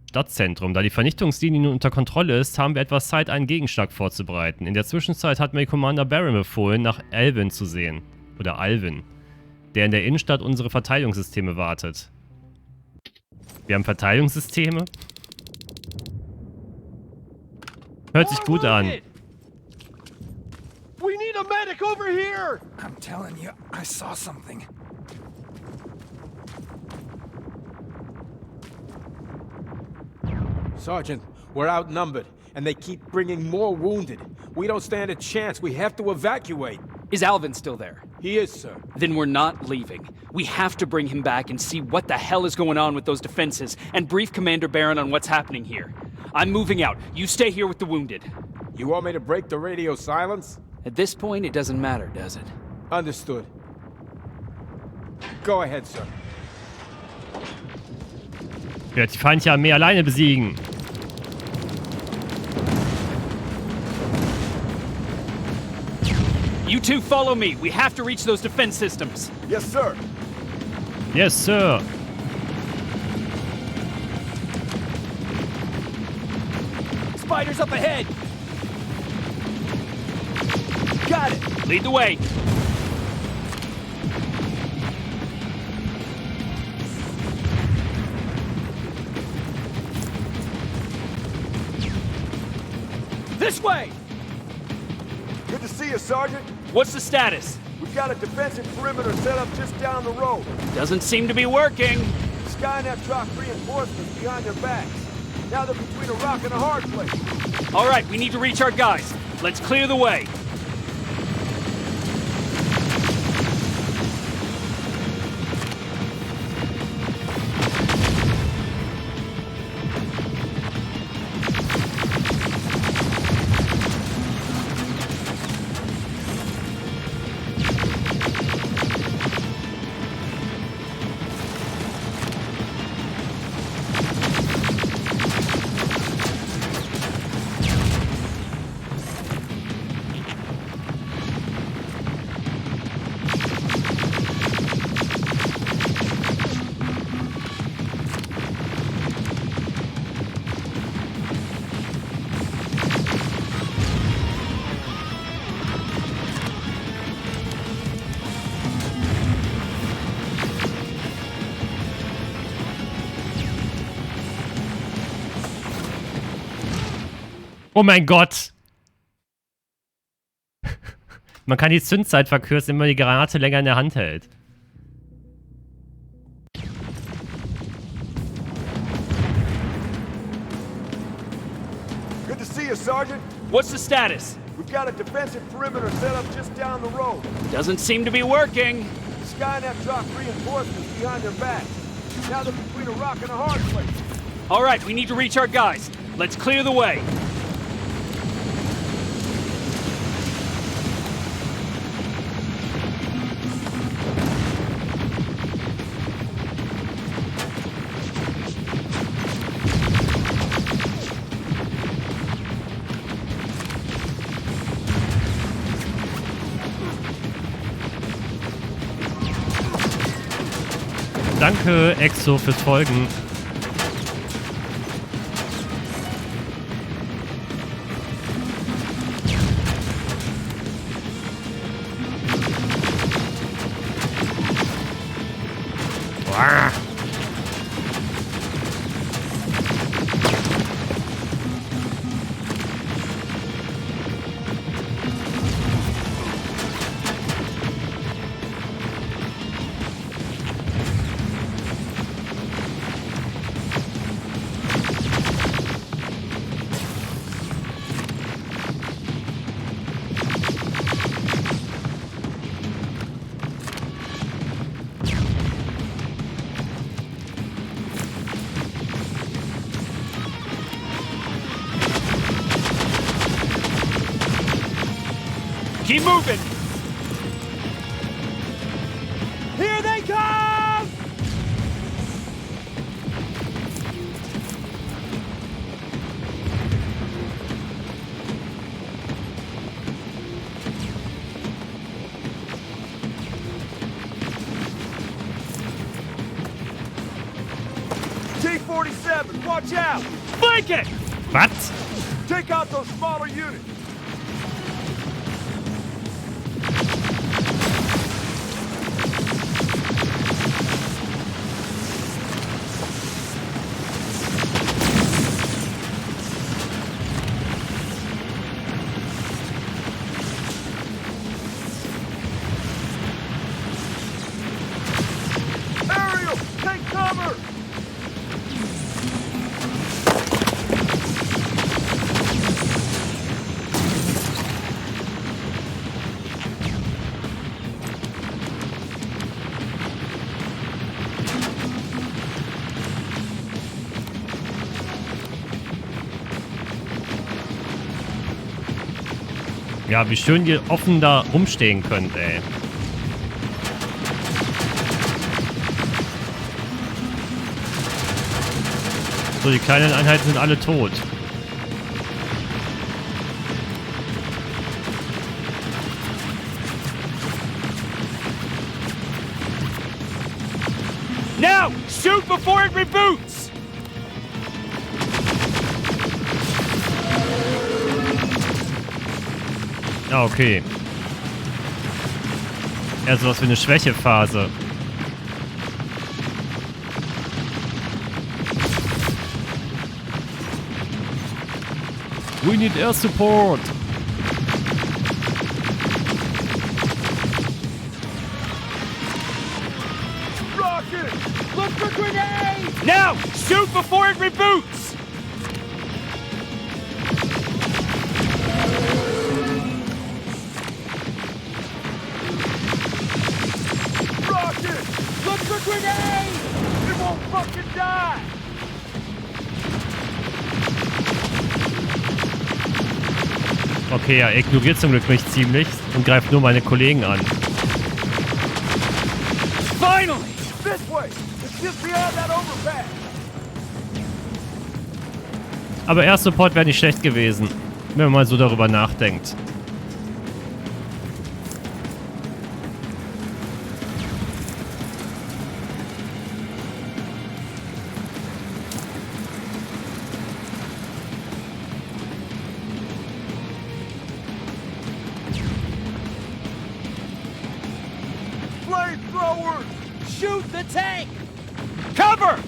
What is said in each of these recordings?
Stadtzentrum. Da die Vernichtungslinie nun unter Kontrolle ist, haben wir etwas Zeit, einen Gegenschlag vorzubereiten. In der Zwischenzeit hat mir Commander Baron befohlen, nach Alvin zu sehen. Oder Alvin. Der in der Innenstadt unsere Verteidigungssysteme wartet. Wir haben Verteidigungssysteme? Hört sich gut an. We need a medic over here! I'm telling you, I saw something. Sergeant, we're outnumbered, and they keep bringing more wounded. We don't stand a chance. We have to evacuate. Is Alvin still there? He is, sir. Then we're not leaving. We have to bring him back and see what the hell is going on with those defenses, and brief Commander Baron on what's happening here. I'm moving out. You stay here with the wounded. You want me to break the radio silence? At this point, it doesn't matter, does it? Understood. Go ahead, sir. Ich werde die Feindliche alleine besiegen. You two follow me. We have to reach those defense systems. Yes, sir. Yes, sir. Spiders up ahead. Got it. Lead the way. This way! Good to see you, Sergeant. What's the status? We've got a defensive perimeter set up just down the road. Doesn't seem to be working. Skynet dropped reinforcements behind their backs. Now they're between a rock and a hard place. All right, we need to reach our guys. Let's clear the way. Oh mein Gott! Man kann die Zündzeit verkürzen, wenn man die Granate länger in der Hand hält. Good to see you, Sergeant. What's the status? We've got a defensive perimeter set up just down the road. Doesn't seem to be working. Skynet dropped reinforcements behind their backs. Now they're between a rock and a hard place. All right, we need to reach our guys. Let's clear the way. Danke, Exo, fürs Folgen. Uah. Keep moving. Here they come! T-47, watch out! Flank it! Was? Take out those smaller units! Ariel, take cover! Ja, wie schön ihr offen da rumstehen könnt, ey. So, die kleinen Einheiten sind alle tot. Now! Shoot before it reboots! Ah, okay. Eher sowas wie eine Schwächephase. We need air support. Rocket! Look for grenades! Now! Shoot before it reboots! Rocket! Look for grenades! It won't fucking die! Okay, er ignoriert zum Glück mich ziemlich und greift nur meine Kollegen an. Finally! This way! It's just beyond that overpass! Aber Air Support wäre nicht schlecht gewesen, wenn man mal so darüber nachdenkt. Flamethrowers! Shoot the tank! Cover!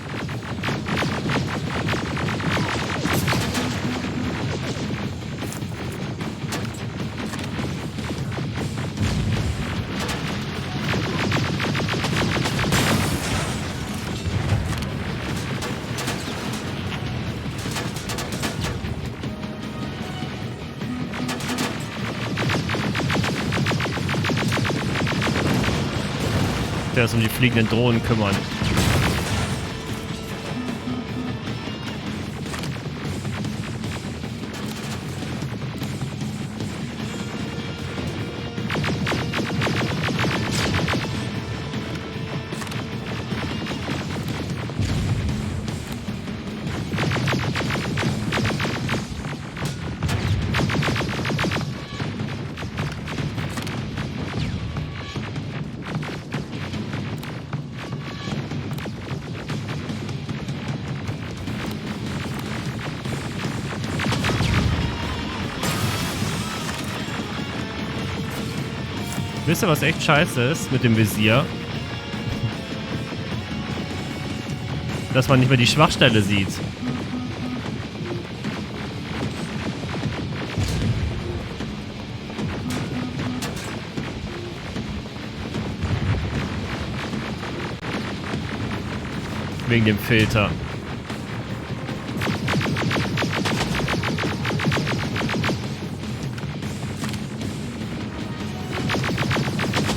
Der ist um die fliegenden Drohnen kümmern. Wisst ihr, was echt scheiße ist mit dem Visier? Dass man nicht mehr die Schwachstelle sieht. Wegen dem Filter.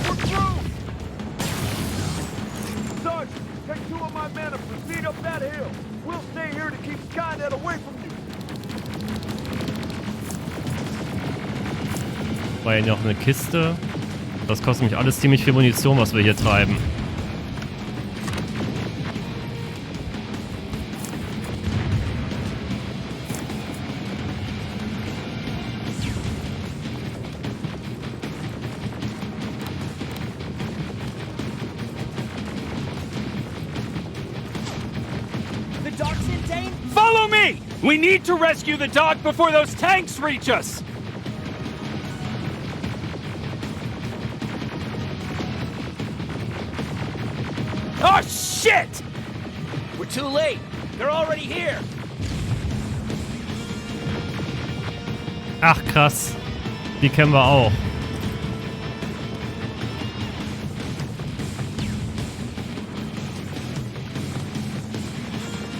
We're through! Sarge, take two of my men and proceed up that hill. We'll stay here to keep Skynet away from you. War hier noch eine Kiste. Das kostet mich alles ziemlich viel Munition, was wir hier treiben. The dock's in, Dane? Follow me! We need to rescue the dock before those tanks reach us! Oh, shit! We're too late. They're already here. Ach, krass. Die kennen wir auch.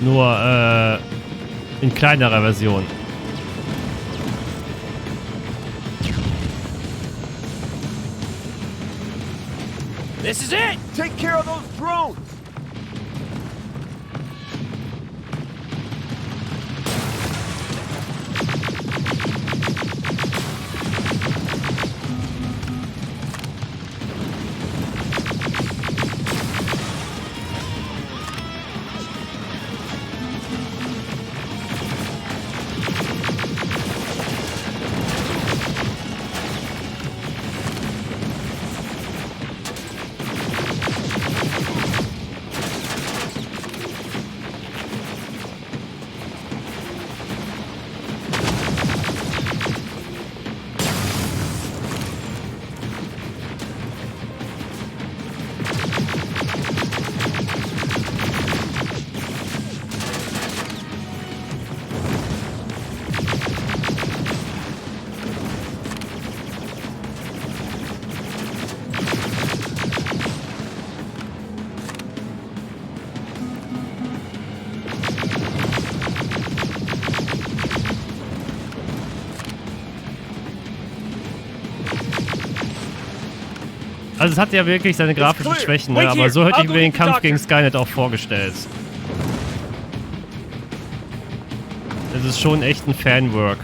Nur, in kleinerer Version. This is it! Take care of those drones! Also es hat ja wirklich seine grafischen Schwächen, ne? Aber so hätte ich mir den Kampf gegen Skynet auch vorgestellt. Es ist schon echt ein Fanwork.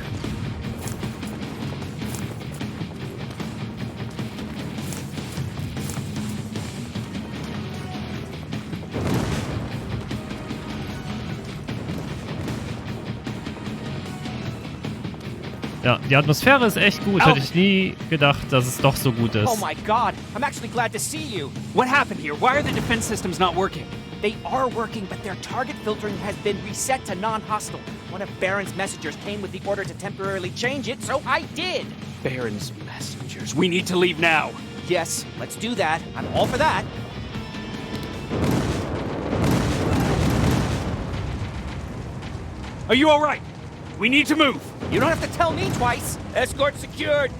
Ja, die Atmosphäre ist echt gut. Hätte ich nie gedacht, dass es doch so gut ist. Oh my god, I'm actually glad to see you. What happened here? Why are the defense systems not working? They are working, but their target filtering has been reset to non-hostile. One of Baron's messengers came with the order to temporarily change it, so I did. Baron's messengers. We need to leave now. Yes, let's do that. I'm all for that. Are you all right? We need to move. You don't have to tell me twice. Escort secured.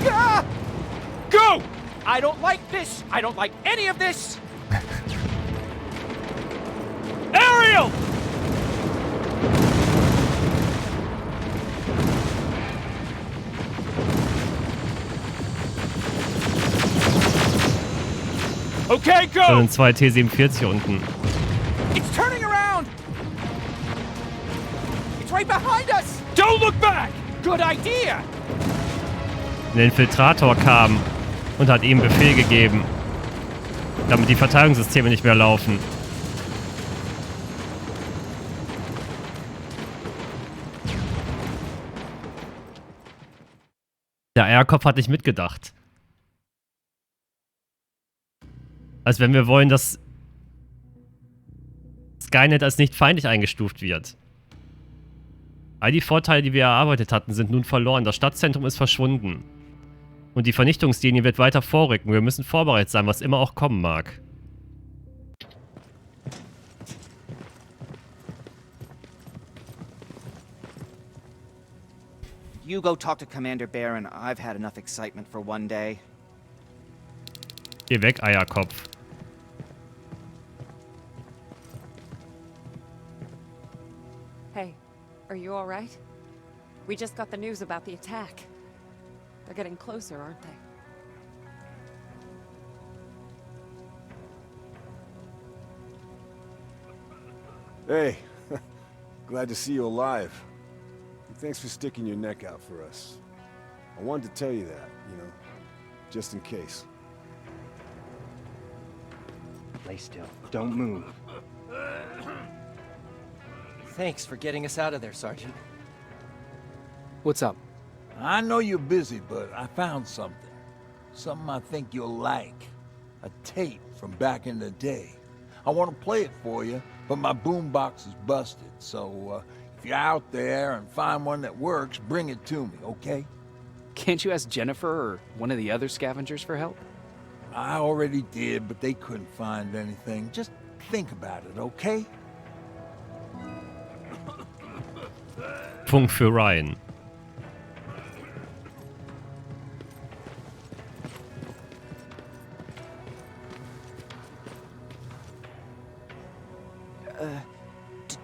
Ah! Go! I don't like this. I don't like any of this. Ariel! Okay, Da go! sind zwei T-47 unten. It's turning around. It's right behind us. Don't look back! Good idea. Ein Infiltrator kam und hat ihm Befehl gegeben, damit die Verteidigungssysteme nicht mehr laufen. Der Eierkopf hat nicht mitgedacht. Als wenn wir wollen, dass Skynet als nicht feindlich eingestuft wird. All die Vorteile, die wir erarbeitet hatten, sind nun verloren. Das Stadtzentrum ist verschwunden. Und die Vernichtungslinie wird weiter vorrücken. Wir müssen vorbereitet sein, was immer auch kommen mag. You go talk to Commander Baron. I've had enough excitement for one day. Geh weg, Eierkopf. Hey, are you all right? We just got the news about the attack. They're getting closer, aren't they? Hey, glad to see you alive. And thanks for sticking your neck out for us. I wanted to tell you that, you know, just in case. Lay still. Don't move. Thanks for getting us out of there, Sergeant. What's up? I know you're busy, but I found something. Something I think you'll like. A tape from back in the day. I want to play it for you, but my boombox is busted. So if you're out there and find one that works, bring it to me, okay? Can't you ask Jennifer or one of the other scavengers for help? I already did, but they couldn't find anything. Just think about it, okay? Funk für Ryan.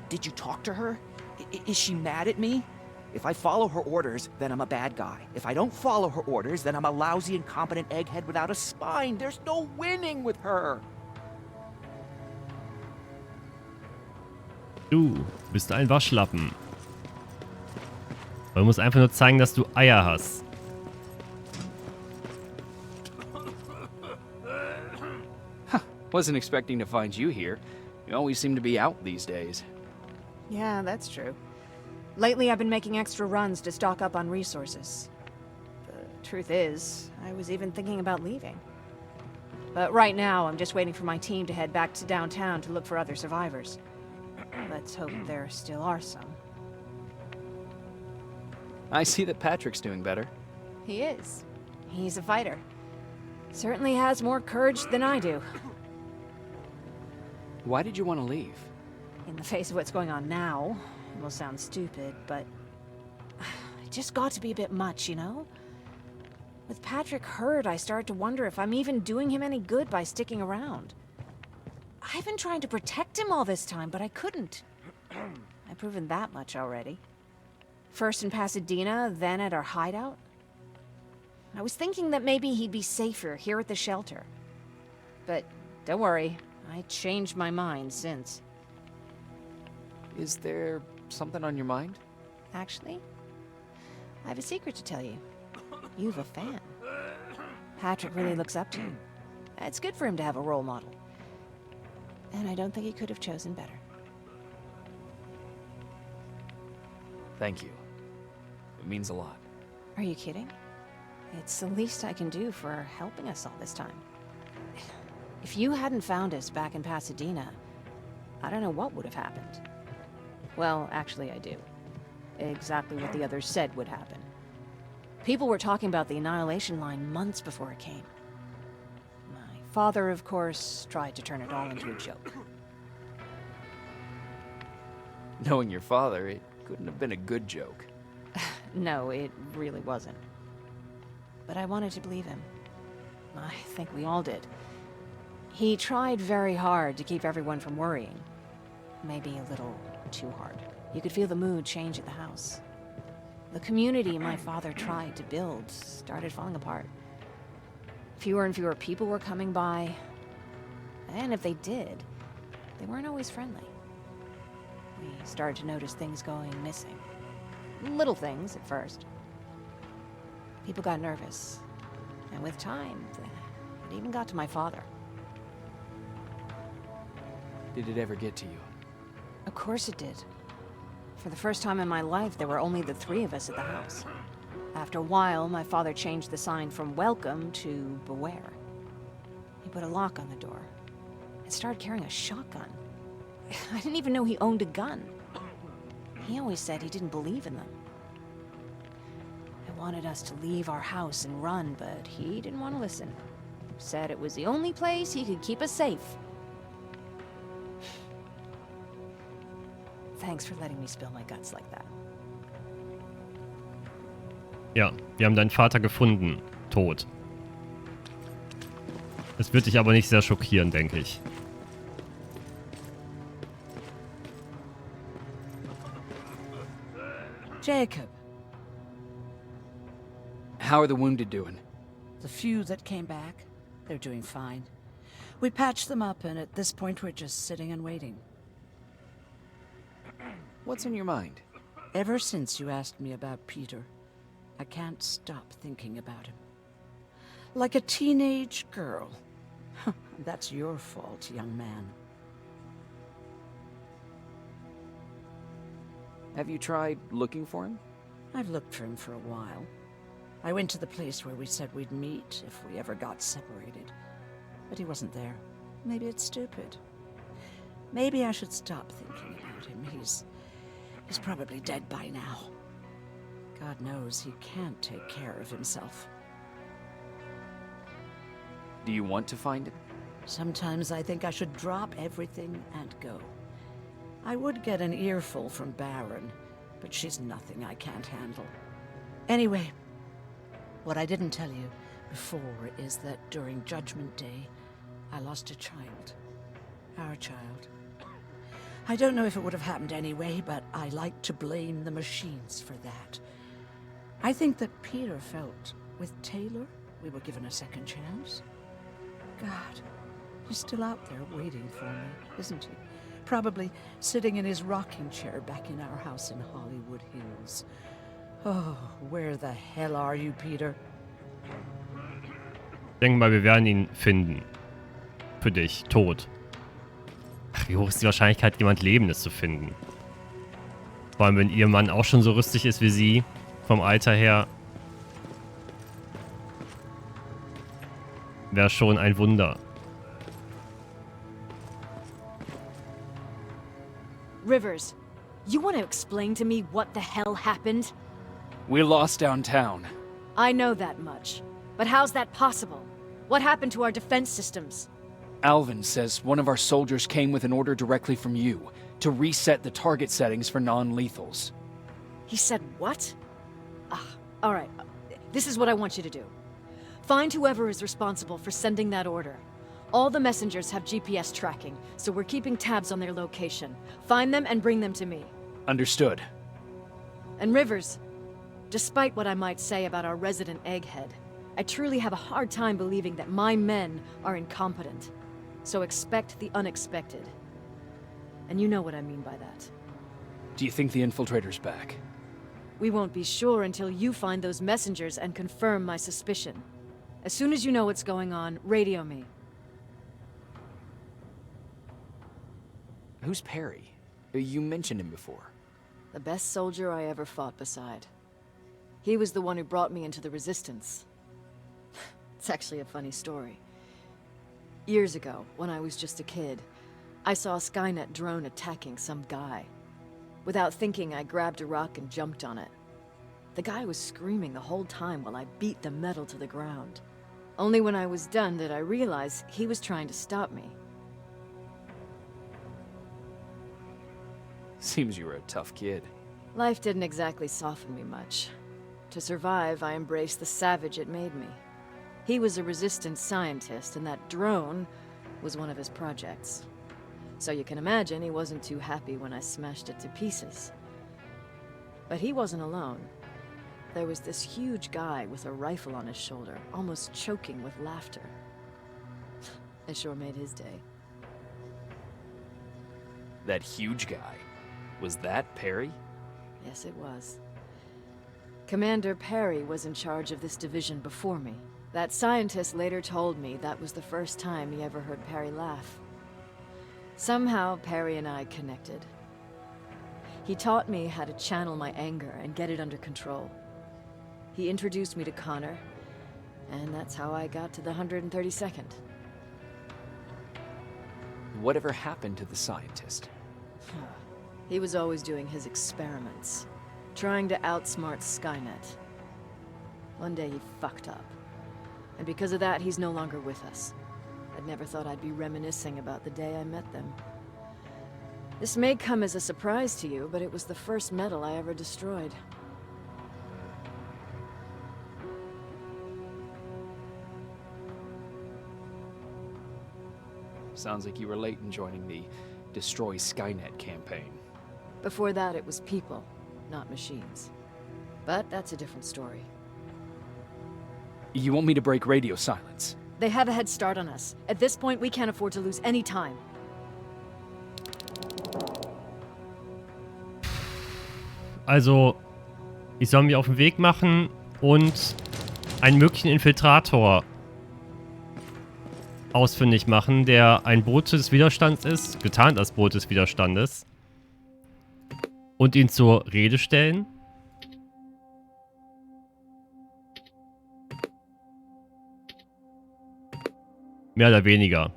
Did you talk to her? Is she mad at me? If I follow her orders, then I'm a bad guy. If I don't follow her orders, then I'm a lousy, incompetent egghead without a spine. There's no winning with her. Du bist ein Waschlappen. Du musst einfach nur zeigen, dass du Eier hast. Wasn't expecting to find you here. You always seem to be out these days. Yeah, that's true. Lately, I've been making extra runs to stock up on resources. The truth is, I was even thinking about leaving. But right now, I'm just waiting for my team to head back to downtown to look for other survivors. Let's hope there still are some. I see that Patrick's doing better. He is. He's a fighter. Certainly has more courage than I do. Why did you want to leave? In the face of what's going on now, it will sound stupid, but it just got to be a bit much, you know? With Patrick hurt, I started to wonder if I'm even doing him any good by sticking around. I've been trying to protect him all this time, but I couldn't. I've proven that much already. First in Pasadena, then at our hideout. I was thinking that maybe he'd be safer here at the shelter. But don't worry, I changed my mind since. Is there something on your mind? Actually, I have a secret to tell you. You have a fan. Patrick really looks up to you. It's good for him to have a role model. And I don't think he could have chosen better. Thank you. It means a lot. Are you kidding? It's the least I can do for helping us all this time. If you hadn't found us back in Pasadena, I don't know what would have happened. Well, actually I do. Exactly what the others said would happen. People were talking about the Annihilation Line months before it came. My father, of course, tried to turn it all into a joke. Knowing your father, it couldn't have been a good joke. No, it really wasn't. But I wanted to believe him. I think we all did. He tried very hard to keep everyone from worrying. Maybe a little too hard. You could feel the mood change at the house. The community my father tried to build started falling apart. Fewer and fewer people were coming by. And if they did, they weren't always friendly. We started to notice things going missing. Little things at first. People got nervous. And with time, it even got to my father. Did it ever get to you? Of course it did. For the first time in my life, there were only the three of us at the house. After a while, my father changed the sign from welcome to beware. He put a lock on the door and started carrying a shotgun. I didn't even know he owned a gun. He always said he didn't believe in them. He wanted us to leave our house and run, but he didn't want to listen. Said it was the only place he could keep us safe. Thanks for letting me spill my guts like that. Ja, wir haben deinen Vater gefunden. Tot. Es wird dich aber nicht sehr schockieren, denke ich. Jacob. How are the wounded doing? The few that came back, they're doing fine. We patched them up, and at this point we're just sitting and waiting. What's on your mind? Ever since you asked me about Peter, I can't stop thinking about him. Like a teenage girl. That's your fault, young man. Have you tried looking for him? I've looked for him for a while. I went to the place where we said we'd meet if we ever got separated. But he wasn't there. Maybe it's stupid. Maybe I should stop thinking about him. He's probably dead by now. God knows he can't take care of himself. Do you want to find him? Sometimes I think I should drop everything and go. I would get an earful from Baron, but she's nothing I can't handle. Anyway, what I didn't tell you before is that during Judgment Day, I lost a child. Our child. I don't know if it would have happened anyway, but I like to blame the machines for that. I think that Peter felt with Taylor we were given a second chance. God, he's still out there waiting for me, isn't he? Probably sitting in his rocking chair back in our house in Hollywood Hills. Oh, where the hell are you, Peter? Ich denke mal, wir werden ihn finden. Für dich. Tot. Ach, wie hoch ist die Wahrscheinlichkeit, jemand Lebendes zu finden? Vor allem, wenn ihr Mann auch schon so rüstig ist wie sie. Vom Alter her. Wäre schon ein Wunder. Rivers, you want to explain to me what the hell happened? We lost downtown. I know that much. But how's that possible? What happened to our defense systems? Alvin says one of our soldiers came with an order directly from you to reset the target settings for non-lethals. He said what? Alright. This is what I want you to do. Find whoever is responsible for sending that order. All the messengers have GPS tracking, so we're keeping tabs on their location. Find them and bring them to me. Understood. And Rivers, despite what I might say about our resident egghead, I truly have a hard time believing that my men are incompetent. So expect the unexpected. And you know what I mean by that. Do you think the infiltrator's back? We won't be sure until you find those messengers and confirm my suspicion. As soon as you know what's going on, radio me. Who's Perry? You mentioned him before. The best soldier I ever fought beside. He was the one who brought me into the Resistance. It's actually a funny story. Years ago, when I was just a kid, I saw a Skynet drone attacking some guy. Without thinking, I grabbed a rock and jumped on it. The guy was screaming the whole time while I beat the metal to the ground. Only when I was done did I realize he was trying to stop me. Seems you were a tough kid. Life didn't exactly soften me much. To survive, I embraced the savage it made me. He was a resistance scientist, and that drone was one of his projects. So you can imagine he wasn't too happy when I smashed it to pieces. But he wasn't alone. There was this huge guy with a rifle on his shoulder, almost choking with laughter. I sure made his day. That huge guy. Was that Perry? Yes, it was. Commander Perry was in charge of this division before me. That scientist later told me that was the first time he ever heard Perry laugh. Somehow, Perry and I connected. He taught me how to channel my anger and get it under control. He introduced me to Connor, and that's how I got to the 132nd. Whatever happened to the scientist? He was always doing his experiments, trying to outsmart Skynet. One day he fucked up, and because of that, he's no longer with us. I'd never thought I'd be reminiscing about the day I met them. This may come as a surprise to you, but it was the first metal I ever destroyed. Sounds like you were late in joining the Destroy Skynet campaign. Before that, it was people, not machines. But that's a different story. You want me to break radio silence? They have a head start on us. At this point, we can't afford to lose any time. Also, ich soll mich auf den Weg machen und einen möglichen Infiltrator ausfindig machen, der ein Bote des Widerstands ist, getarnt als Bote des Widerstandes, und ihn zur Rede stellen. Mehr oder weniger.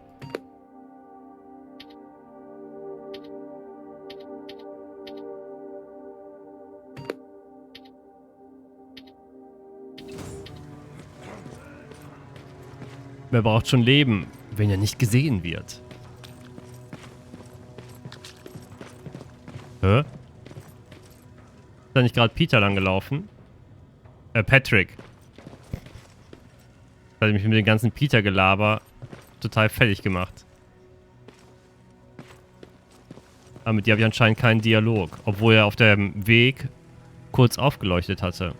Wer braucht schon Leben, wenn er nicht gesehen wird? Hä? Ist da nicht gerade Peter langgelaufen? Patrick. Da hat mich mit dem ganzen Peter-Gelaber total fertig gemacht. Aber mit dir habe ich anscheinend keinen Dialog. Obwohl er auf dem Weg kurz aufgeleuchtet hatte.